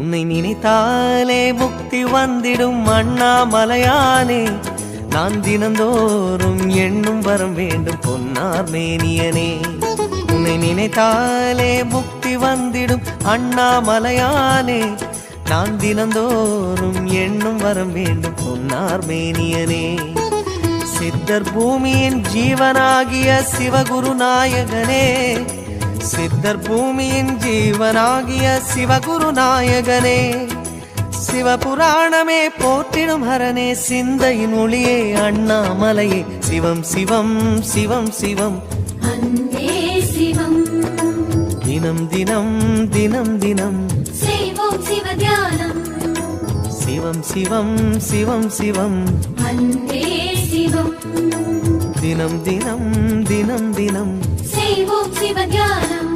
உன்னை நினைத்தாலே முக்தி வந்திடும் அண்ணாமலையானே, நான் தினந்தோறும் எண்ணும் வரம் வேண்டும் பொன்னார் மேனியனே. உன்னை நினைத்தாலே முக்தி வந்திடும் அண்ணாமலையானே, நான் தினந்தோறும் எண்ணும் வரம் வேண்டும் பொன்னார் மேனியனே. சித்தர் பூமியின் ஜீவனாகிய சிவகுரு நாயகனே, சித்தர் பூமியின் ஜீவனாகிய சிவகுரு நாயகனே, சிவபுராணமே போற்றிடும் ஹரனே, சிந்தையின் ஒளியே அண்ணாமலையே, சிவம் சிவம் சிவம் சிவம் அன்பே சிவம். தினம் தினம் தினம் தினம் செய்வோம் சிவ தியானம். சிவம் சிவம் சிவம் சிவம் அன்பே சிவம். தினம் தினம் தினம் தினம் செய்வோம் சிவ தியானம்.